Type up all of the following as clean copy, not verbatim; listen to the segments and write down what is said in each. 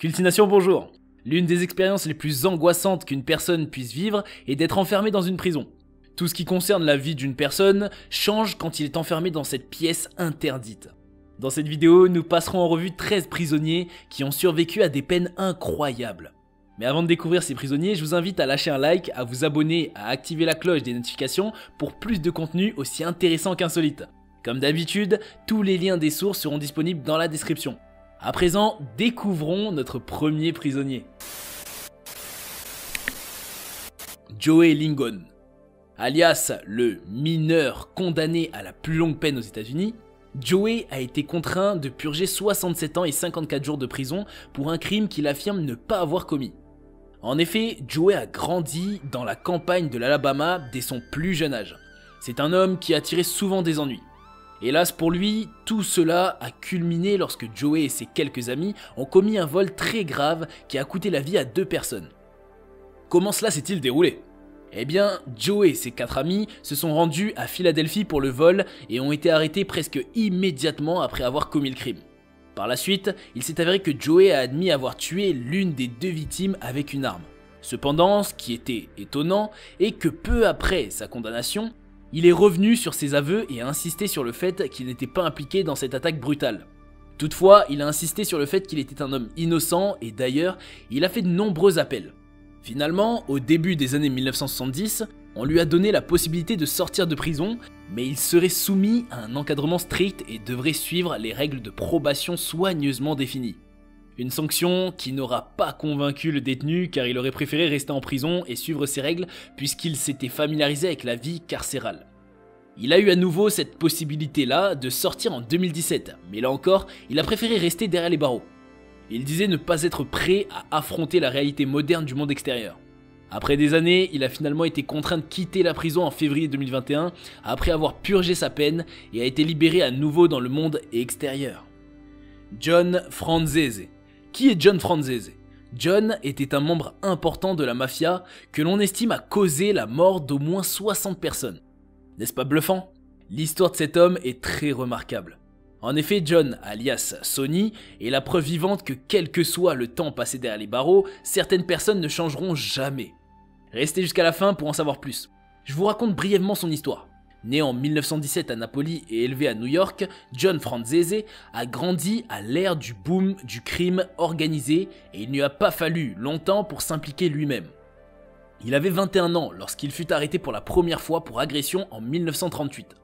Cultination, bonjour. L'une des expériences les plus angoissantes qu'une personne puisse vivre est d'être enfermé dans une prison. Tout ce qui concerne la vie d'une personne change quand il est enfermé dans cette pièce interdite. Dans cette vidéo, nous passerons en revue 13 prisonniers qui ont survécu à des peines incroyables. Mais avant de découvrir ces prisonniers, je vous invite à lâcher un like, à vous abonner, à activer la cloche des notifications pour plus de contenu aussi intéressant qu'insolite. Comme d'habitude, tous les liens des sources seront disponibles dans la description. À présent, découvrons notre premier prisonnier. Joey Lingon. Alias le mineur condamné à la plus longue peine aux États-Unis, Joey a été contraint de purger 67 ans et 54 jours de prison pour un crime qu'il affirme ne pas avoir commis. En effet, Joey a grandi dans la campagne de l'Alabama dès son plus jeune âge. C'est un homme qui a tiré souvent des ennuis. Hélas pour lui, tout cela a culminé lorsque Joey et ses quelques amis ont commis un vol très grave qui a coûté la vie à 2 personnes. Comment cela s'est-il déroulé ? Eh bien, Joey et ses 4 amis se sont rendus à Philadelphie pour le vol et ont été arrêtés presque immédiatement après avoir commis le crime. Par la suite, il s'est avéré que Joey a admis avoir tué l'une des 2 victimes avec une arme. Cependant, ce qui était étonnant est que peu après sa condamnation, il est revenu sur ses aveux et a insisté sur le fait qu'il n'était pas impliqué dans cette attaque brutale. Toutefois, il a insisté sur le fait qu'il était un homme innocent et d'ailleurs, il a fait de nombreux appels. Finalement, au début des années 1970, on lui a donné la possibilité de sortir de prison, mais il serait soumis à un encadrement strict et devrait suivre les règles de probation soigneusement définies. Une sanction qui n'aura pas convaincu le détenu car il aurait préféré rester en prison et suivre ses règles puisqu'il s'était familiarisé avec la vie carcérale. Il a eu à nouveau cette possibilité-là de sortir en 2017, mais là encore, il a préféré rester derrière les barreaux. Il disait ne pas être prêt à affronter la réalité moderne du monde extérieur. Après des années, il a finalement été contraint de quitter la prison en février 2021 après avoir purgé sa peine et a été libéré à nouveau dans le monde extérieur. John Franzese. Qui est John Franzese ? John était un membre important de la mafia que l'on estime a causé la mort d'au moins 60 personnes. N'est-ce pas bluffant ? L'histoire de cet homme est très remarquable. En effet, John, alias Sonny, est la preuve vivante que quel que soit le temps passé derrière les barreaux, certaines personnes ne changeront jamais. Restez jusqu'à la fin pour en savoir plus. Je vous raconte brièvement son histoire. Né en 1917 à Napoli et élevé à New York, John Franzese a grandi à l'ère du boom du crime organisé et il ne lui a pas fallu longtemps pour s'impliquer lui-même. Il avait 21 ans lorsqu'il fut arrêté pour la première fois pour agression en 1938.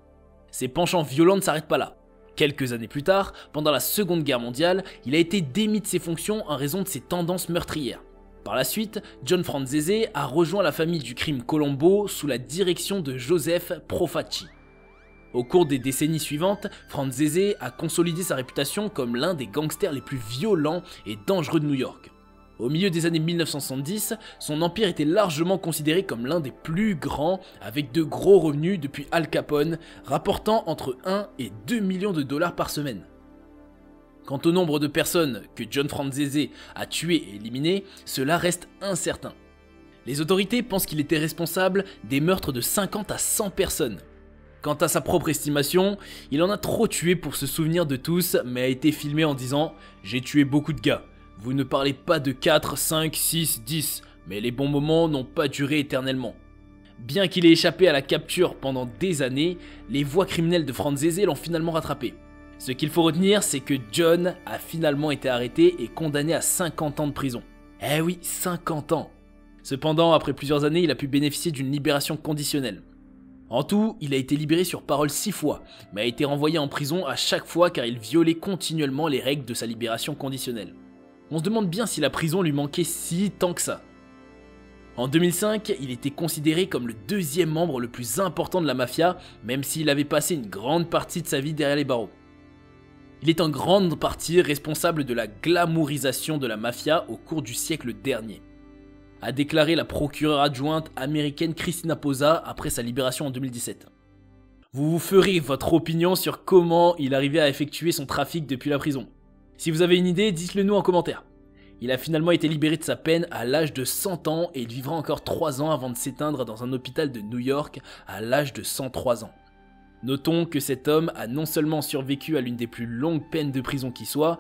Ses penchants violents ne s'arrêtent pas là. Quelques années plus tard, pendant la Seconde Guerre mondiale, il a été démis de ses fonctions en raison de ses tendances meurtrières. Par la suite, John Franzese a rejoint la famille du crime Colombo sous la direction de Joseph Profaci. Au cours des décennies suivantes, Franzese a consolidé sa réputation comme l'un des gangsters les plus violents et dangereux de New York. Au milieu des années 1970, son empire était largement considéré comme l'un des plus grands, avec de gros revenus depuis Al Capone, rapportant entre 1 et 2 millions de dollars par semaine. Quant au nombre de personnes que John Franzese a tuées et éliminées, cela reste incertain. Les autorités pensent qu'il était responsable des meurtres de 50 à 100 personnes. Quant à sa propre estimation, il en a trop tué pour se souvenir de tous, mais a été filmé en disant « J'ai tué beaucoup de gars. Vous ne parlez pas de 4, 5, 6, 10, mais les bons moments n'ont pas duré éternellement. » Bien qu'il ait échappé à la capture pendant des années, les voies criminelles de Franzese l'ont finalement rattrapé. Ce qu'il faut retenir, c'est que John a finalement été arrêté et condamné à 50 ans de prison. Eh oui, 50 ans. Cependant, après plusieurs années, il a pu bénéficier d'une libération conditionnelle. En tout, il a été libéré sur parole 6 fois, mais a été renvoyé en prison à chaque fois car il violait continuellement les règles de sa libération conditionnelle. On se demande bien si la prison lui manquait si tant que ça. En 2005, il était considéré comme le 2e membre le plus important de la mafia, même s'il avait passé une grande partie de sa vie derrière les barreaux. Il est en grande partie responsable de la glamourisation de la mafia au cours du siècle dernier, a déclaré la procureure adjointe américaine Christina Posa après sa libération en 2017. Vous vous ferez votre opinion sur comment il arrivait à effectuer son trafic depuis la prison. Si vous avez une idée, dites-le nous en commentaire. Il a finalement été libéré de sa peine à l'âge de 100 ans et il vivra encore 3 ans avant de s'éteindre dans un hôpital de New York à l'âge de 103 ans. Notons que cet homme a non seulement survécu à l'une des plus longues peines de prison qui soit,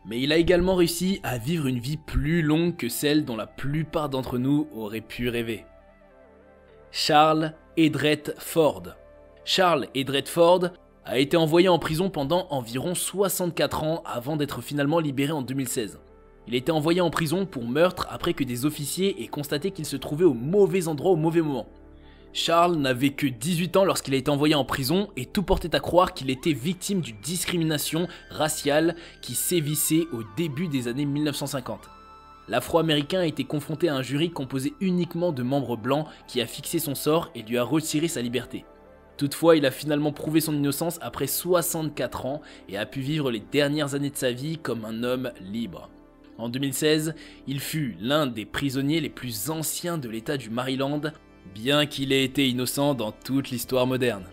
Mais il a également réussi à vivre une vie plus longue que celle dont la plupart d'entre nous auraient pu rêver. Charles Eldred Ford. Charles Eldred Ford a été envoyé en prison pendant environ 64 ans avant d'être finalement libéré en 2016. Il a été envoyé en prison pour meurtre après que des officiers aient constaté qu'il se trouvait au mauvais endroit au mauvais moment. Charles n'avait que 18 ans lorsqu'il a été envoyé en prison et tout portait à croire qu'il était victime d'une discrimination raciale qui sévissait au début des années 1950. L'Afro-Américain a été confronté à un jury composé uniquement de membres blancs qui a fixé son sort et lui a retiré sa liberté. Toutefois, il a finalement prouvé son innocence après 64 ans et a pu vivre les dernières années de sa vie comme un homme libre. En 2016, il fut l'un des prisonniers les plus anciens de l'État du Maryland, bien qu'il ait été innocent dans toute l'histoire moderne.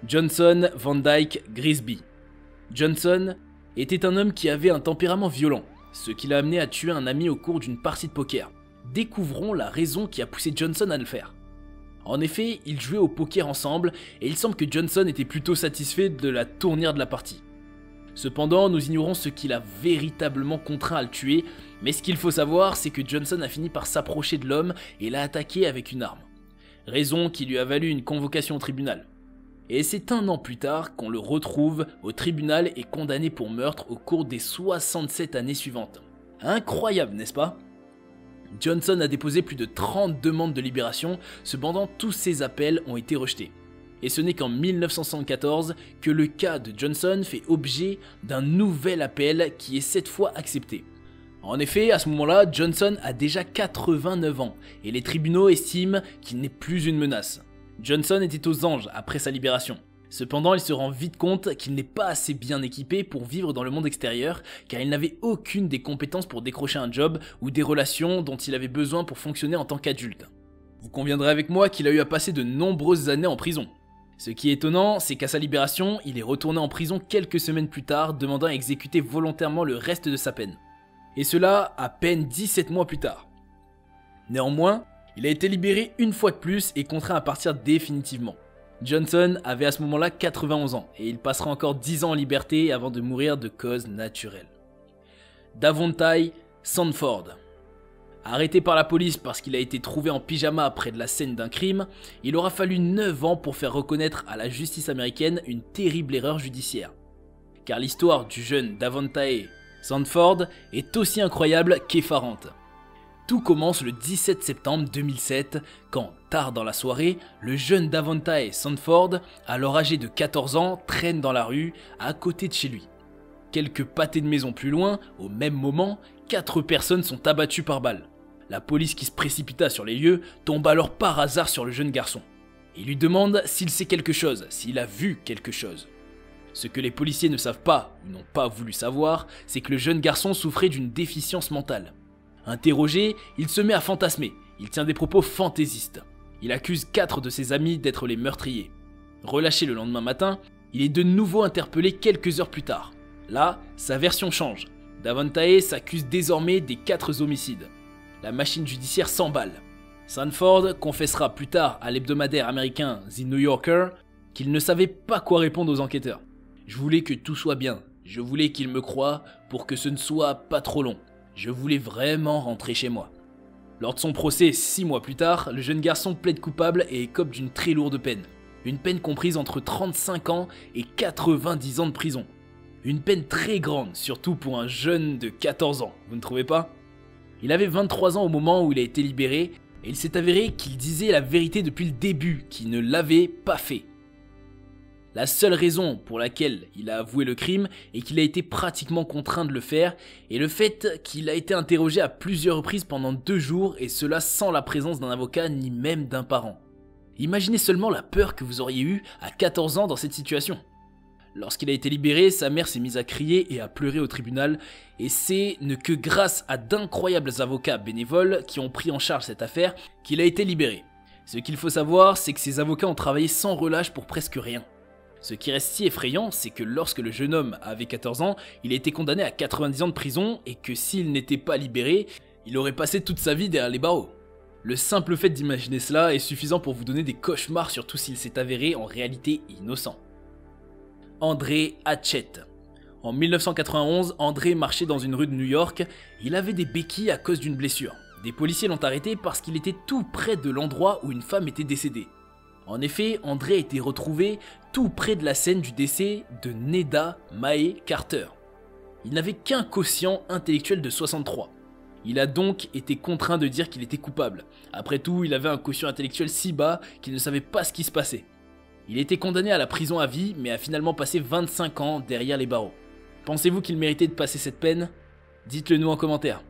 Johnson Van Dyke Grisby. Johnson était un homme qui avait un tempérament violent, ce qui l'a amené à tuer un ami au cours d'une partie de poker. Découvrons la raison qui a poussé Johnson à le faire. En effet, ils jouaient au poker ensemble et il semble que Johnson était plutôt satisfait de la tournure de la partie. Cependant, nous ignorons ce qui l'a véritablement contraint à le tuer, mais ce qu'il faut savoir, c'est que Johnson a fini par s'approcher de l'homme et l'a attaqué avec une arme. Raison qui lui a valu une convocation au tribunal. Et c'est un an plus tard qu'on le retrouve au tribunal et condamné pour meurtre au cours des 67 années suivantes. Incroyable, n'est-ce pas ? Johnson a déposé plus de 30 demandes de libération, cependant tous ses appels ont été rejetés. Et ce n'est qu'en 1974 que le cas de Johnson fait objet d'un nouvel appel qui est cette fois accepté. En effet, à ce moment-là, Johnson a déjà 89 ans et les tribunaux estiment qu'il n'est plus une menace. Johnson était aux anges après sa libération. Cependant, il se rend vite compte qu'il n'est pas assez bien équipé pour vivre dans le monde extérieur car il n'avait aucune des compétences pour décrocher un job ou des relations dont il avait besoin pour fonctionner en tant qu'adulte. Vous conviendrez avec moi qu'il a eu à passer de nombreuses années en prison. Ce qui est étonnant, c'est qu'à sa libération, il est retourné en prison quelques semaines plus tard, demandant à exécuter volontairement le reste de sa peine. Et cela à peine 17 mois plus tard. Néanmoins, il a été libéré une fois de plus et contraint à partir définitivement. Johnson avait à ce moment-là 91 ans et il passera encore 10 ans en liberté avant de mourir de cause naturelle. Davontae Sanford. Arrêté par la police parce qu'il a été trouvé en pyjama près de la scène d'un crime, il aura fallu 9 ans pour faire reconnaître à la justice américaine une terrible erreur judiciaire. Car l'histoire du jeune Davontae Sanford est aussi incroyable qu'effarante. Tout commence le 17 septembre 2007 quand, tard dans la soirée, le jeune Davontae Sanford, alors âgé de 14 ans, traîne dans la rue à côté de chez lui. Quelques pâtés de maison plus loin, au même moment, 4 personnes sont abattues par balle. La police qui se précipita sur les lieux tombe alors par hasard sur le jeune garçon. Il lui demande s'il sait quelque chose, s'il a vu quelque chose. Ce que les policiers ne savent pas ou n'ont pas voulu savoir, c'est que le jeune garçon souffrait d'une déficience mentale. Interrogé, il se met à fantasmer, il tient des propos fantaisistes. Il accuse 4 de ses amis d'être les meurtriers. Relâché le lendemain matin, il est de nouveau interpellé quelques heures plus tard. Là, sa version change. Davontae s'accuse désormais des 4 homicides. La machine judiciaire s'emballe. Sanford confessera plus tard à l'hebdomadaire américain The New Yorker qu'il ne savait pas quoi répondre aux enquêteurs. Je voulais que tout soit bien, je voulais qu'ils me croient pour que ce ne soit pas trop long. Je voulais vraiment rentrer chez moi. Lors de son procès 6 mois plus tard, le jeune garçon plaide coupable et écope d'une très lourde peine. Une peine comprise entre 35 ans et 90 ans de prison. Une peine très grande, surtout pour un jeune de 14 ans, vous ne trouvez pas ? Il avait 23 ans au moment où il a été libéré et il s'est avéré qu'il disait la vérité depuis le début, qu'il ne l'avait pas fait. La seule raison pour laquelle il a avoué le crime et qu'il a été pratiquement contraint de le faire est le fait qu'il a été interrogé à plusieurs reprises pendant 2 jours et cela sans la présence d'un avocat ni même d'un parent. Imaginez seulement la peur que vous auriez eue à 14 ans dans cette situation. Lorsqu'il a été libéré, sa mère s'est mise à crier et à pleurer au tribunal et c'est que grâce à d'incroyables avocats bénévoles qui ont pris en charge cette affaire qu'il a été libéré. Ce qu'il faut savoir, c'est que ces avocats ont travaillé sans relâche pour presque rien. Ce qui reste si effrayant, c'est que lorsque le jeune homme avait 14 ans, il a été condamné à 90 ans de prison et que s'il n'était pas libéré, il aurait passé toute sa vie derrière les barreaux. Le simple fait d'imaginer cela est suffisant pour vous donner des cauchemars, surtout s'il s'est avéré en réalité innocent. André Hatchett. En 1991, André marchait dans une rue de New York. Il avait des béquilles à cause d'une blessure. Des policiers l'ont arrêté parce qu'il était tout près de l'endroit où une femme était décédée. En effet, André a été retrouvé tout près de la scène du décès de Neda Mae Carter. Il n'avait qu'un quotient intellectuel de 63. Il a donc été contraint de dire qu'il était coupable. Après tout, il avait un quotient intellectuel si bas qu'il ne savait pas ce qui se passait. Il était condamné à la prison à vie, mais a finalement passé 25 ans derrière les barreaux. Pensez-vous qu'il méritait de passer cette peine? Dites-le nous en commentaire.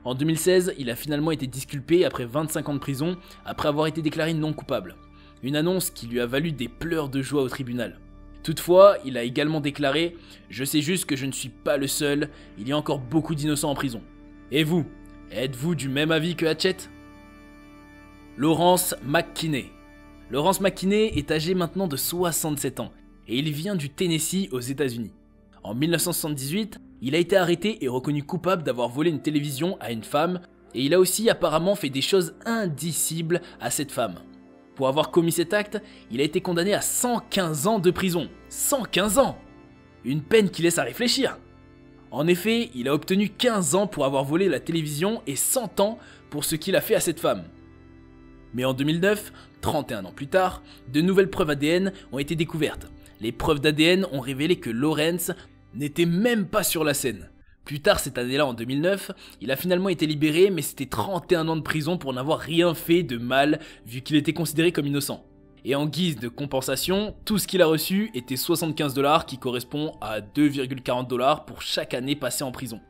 En 2016, il a finalement été disculpé après 25 ans de prison, après avoir été déclaré non coupable. Une annonce qui lui a valu des pleurs de joie au tribunal. Toutefois, il a également déclaré « Je sais juste que je ne suis pas le seul, il y a encore beaucoup d'innocents en prison. » Et vous, êtes-vous du même avis que Hatchett? Lawrence McKinney. Lawrence McKinney est âgé maintenant de 67 ans et il vient du Tennessee aux États-Unis. En 1978, il a été arrêté et reconnu coupable d'avoir volé une télévision à une femme et il a aussi apparemment fait des choses indicibles à cette femme. Pour avoir commis cet acte, il a été condamné à 115 ans de prison. 115 ans! Une peine qui laisse à réfléchir. En effet, il a obtenu 15 ans pour avoir volé la télévision et 100 ans pour ce qu'il a fait à cette femme. Mais en 2009, 31 ans plus tard, de nouvelles preuves ADN ont été découvertes. Les preuves d'ADN ont révélé que Lawrence n'était même pas sur la scène. Plus tard cette année-là, en 2009, il a finalement été libéré, mais c'était 31 ans de prison pour n'avoir rien fait de mal, vu qu'il était considéré comme innocent. Et en guise de compensation, tout ce qu'il a reçu était 75 $, qui correspond à 2,40 $ pour chaque année passée en prison.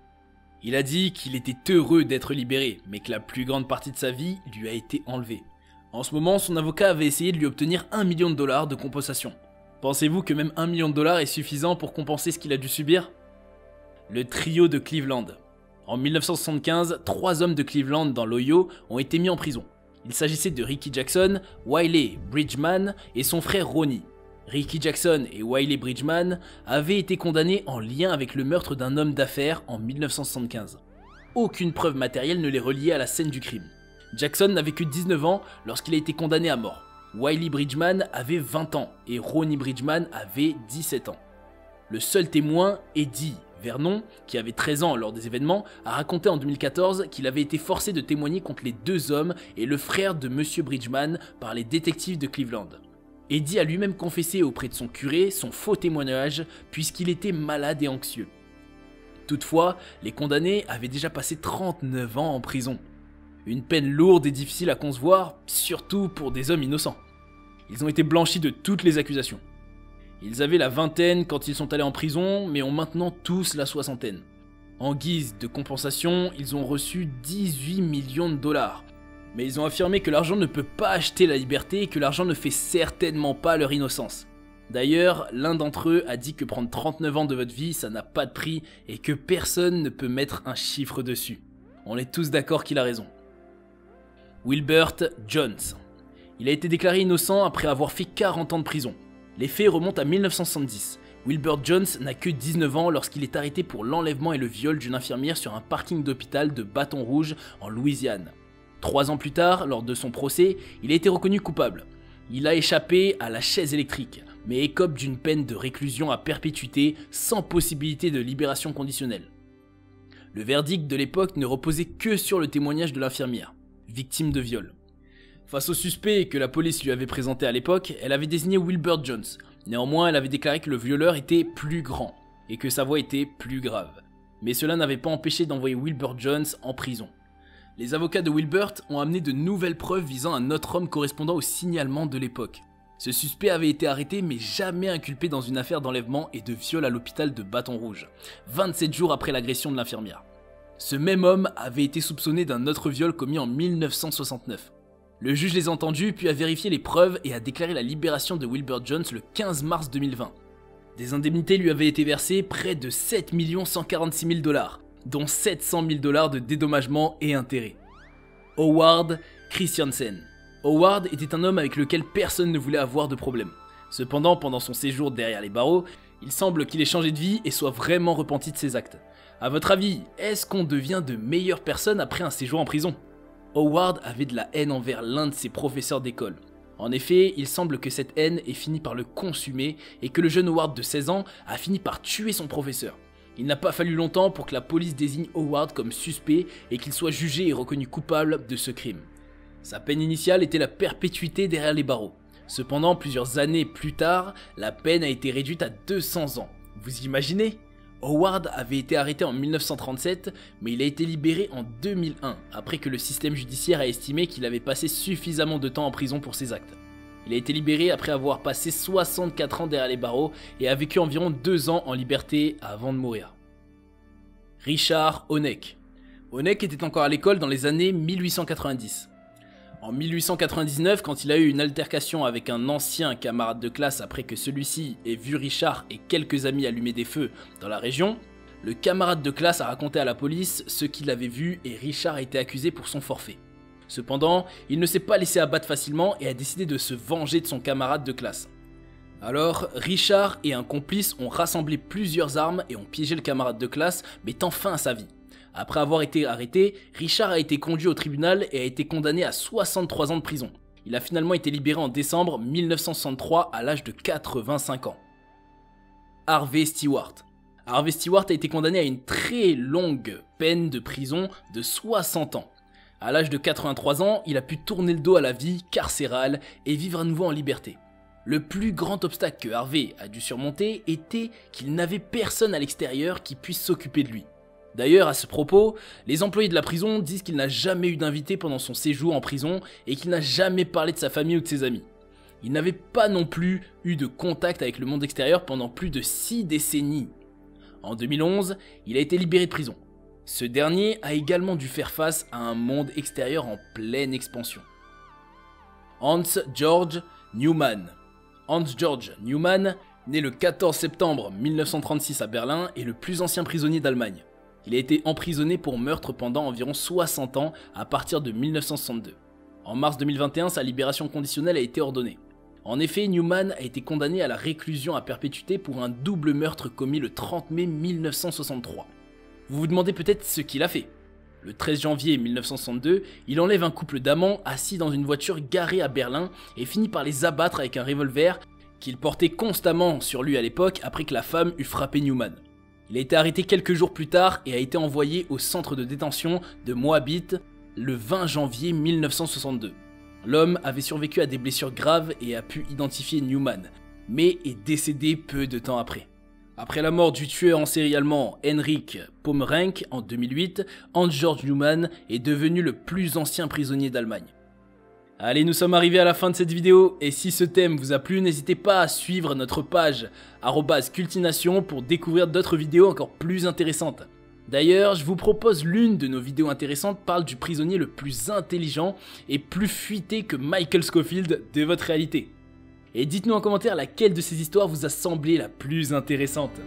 Il a dit qu'il était heureux d'être libéré, mais que la plus grande partie de sa vie lui a été enlevée. En ce moment, son avocat avait essayé de lui obtenir $1 million de compensation. Pensez-vous que même $1 million est suffisant pour compenser ce qu'il a dû subir? Le trio de Cleveland. En 1975, 3 hommes de Cleveland dans l'Ohio ont été mis en prison. Il s'agissait de Ricky Jackson, Wiley Bridgeman et son frère Ronnie. Ricky Jackson et Wiley Bridgeman avaient été condamnés en lien avec le meurtre d'un homme d'affaires en 1975. Aucune preuve matérielle ne les reliait à la scène du crime. Jackson n'avait que 19 ans lorsqu'il a été condamné à mort. Wiley Bridgeman avait 20 ans et Ronnie Bridgeman avait 17 ans. Le seul témoin, Eddie Vernon, qui avait 13 ans lors des événements, a raconté en 2014 qu'il avait été forcé de témoigner contre les 2 hommes et le frère de Monsieur Bridgeman par les détectives de Cleveland. Eddie a lui-même confessé auprès de son curé son faux témoignage puisqu'il était malade et anxieux. Toutefois, les condamnés avaient déjà passé 39 ans en prison. Une peine lourde et difficile à concevoir, surtout pour des hommes innocents. Ils ont été blanchis de toutes les accusations. Ils avaient la vingtaine quand ils sont allés en prison, mais ont maintenant tous la soixantaine. En guise de compensation, ils ont reçu 18 millions $. Mais ils ont affirmé que l'argent ne peut pas acheter la liberté et que l'argent ne fait certainement pas leur innocence. D'ailleurs, l'un d'entre eux a dit que prendre 39 ans de votre vie, ça n'a pas de prix et que personne ne peut mettre un chiffre dessus. On est tous d'accord qu'il a raison. Wilbert Jones. Il a été déclaré innocent après avoir fait 40 ans de prison. Les faits remontent à 1970. Wilbert Jones n'a que 19 ans lorsqu'il est arrêté pour l'enlèvement et le viol d'une infirmière sur un parking d'hôpital de Baton Rouge en Louisiane. 3 ans plus tard, lors de son procès, il a été reconnu coupable. Il a échappé à la chaise électrique, mais écope d'une peine de réclusion à perpétuité sans possibilité de libération conditionnelle. Le verdict de l'époque ne reposait que sur le témoignage de l'infirmière, victime de viol. Face au suspect que la police lui avait présenté à l'époque, elle avait désigné Wilbert Jones. Néanmoins, elle avait déclaré que le violeur était plus grand et que sa voix était plus grave. Mais cela n'avait pas empêché d'envoyer Wilbert Jones en prison. Les avocats de Wilbert ont amené de nouvelles preuves visant un autre homme correspondant au signalement de l'époque. Ce suspect avait été arrêté mais jamais inculpé dans une affaire d'enlèvement et de viol à l'hôpital de Baton Rouge, 27 jours après l'agression de l'infirmière. Ce même homme avait été soupçonné d'un autre viol commis en 1969. Le juge les a entendus puis a vérifié les preuves et a déclaré la libération de Wilbert Jones le 15 mars 2020. Des indemnités lui avaient été versées, près de 7 146 000 $, dont 700 000 $ de dédommagement et intérêts. Howard Christiansen. Howard était un homme avec lequel personne ne voulait avoir de problème. Cependant, pendant son séjour derrière les barreaux, il semble qu'il ait changé de vie et soit vraiment repenti de ses actes. A votre avis, est-ce qu'on devient de meilleures personnes après un séjour en prison ? Howard avait de la haine envers l'un de ses professeurs d'école. En effet, il semble que cette haine ait fini par le consumer et que le jeune Howard de 16 ans a fini par tuer son professeur. Il n'a pas fallu longtemps pour que la police désigne Howard comme suspect et qu'il soit jugé et reconnu coupable de ce crime. Sa peine initiale était la perpétuité derrière les barreaux. Cependant, plusieurs années plus tard, la peine a été réduite à 200 ans. Vous imaginez ? Howard avait été arrêté en 1937, mais il a été libéré en 2001, après que le système judiciaire a estimé qu'il avait passé suffisamment de temps en prison pour ses actes. Il a été libéré après avoir passé 64 ans derrière les barreaux et a vécu environ 2 ans en liberté avant de mourir. Richard Honeck. Honeck était encore à l'école dans les années 1890. En 1899, quand il a eu une altercation avec un ancien camarade de classe après que celui-ci ait vu Richard et quelques amis allumer des feux dans la région, le camarade de classe a raconté à la police ce qu'il avait vu et Richard a été accusé pour son forfait. Cependant, il ne s'est pas laissé abattre facilement et a décidé de se venger de son camarade de classe. Alors, Richard et un complice ont rassemblé plusieurs armes et ont piégé le camarade de classe, mettant fin à sa vie. Après avoir été arrêté, Richard a été conduit au tribunal et a été condamné à 63 ans de prison. Il a finalement été libéré en décembre 1963 à l'âge de 85 ans. Harvey Stewart. Harvey Stewart a été condamné à une très longue peine de prison de 60 ans. À l'âge de 83 ans, il a pu tourner le dos à la vie carcérale et vivre à nouveau en liberté. Le plus grand obstacle que Harvey a dû surmonter était qu'il n'avait personne à l'extérieur qui puisse s'occuper de lui. D'ailleurs, à ce propos, les employés de la prison disent qu'il n'a jamais eu d'invité pendant son séjour en prison et qu'il n'a jamais parlé de sa famille ou de ses amis. Il n'avait pas non plus eu de contact avec le monde extérieur pendant plus de 6 décennies. En 2011, il a été libéré de prison. Ce dernier a également dû faire face à un monde extérieur en pleine expansion. Hans Georg Neumann. Hans Georg Neumann, né le 14 septembre 1936 à Berlin, est le plus ancien prisonnier d'Allemagne. Il a été emprisonné pour meurtre pendant environ 60 ans à partir de 1962. En mars 2021, sa libération conditionnelle a été ordonnée. En effet, Neumann a été condamné à la réclusion à perpétuité pour un double meurtre commis le 30 mai 1963. Vous vous demandez peut-être ce qu'il a fait. Le 13 janvier 1962, il enlève un couple d'amants assis dans une voiture garée à Berlin et finit par les abattre avec un revolver qu'il portait constamment sur lui à l'époque après que la femme eut frappé Neumann. Il a été arrêté quelques jours plus tard et a été envoyé au centre de détention de Moabit le 20 janvier 1962. L'homme avait survécu à des blessures graves et a pu identifier Neumann, mais est décédé peu de temps après. Après la mort du tueur en série allemand Heinrich Pommerenke en 2008, Hans-Georg Neumann est devenu le plus ancien prisonnier d'Allemagne. Allez, nous sommes arrivés à la fin de cette vidéo, et si ce thème vous a plu, n'hésitez pas à suivre notre page @cultination pour découvrir d'autres vidéos encore plus intéressantes. D'ailleurs, je vous propose l'une de nos vidéos intéressantes parle du prisonnier le plus intelligent et plus fuité que Michael Scofield de votre réalité. Et dites-nous en commentaire laquelle de ces histoires vous a semblé la plus intéressante.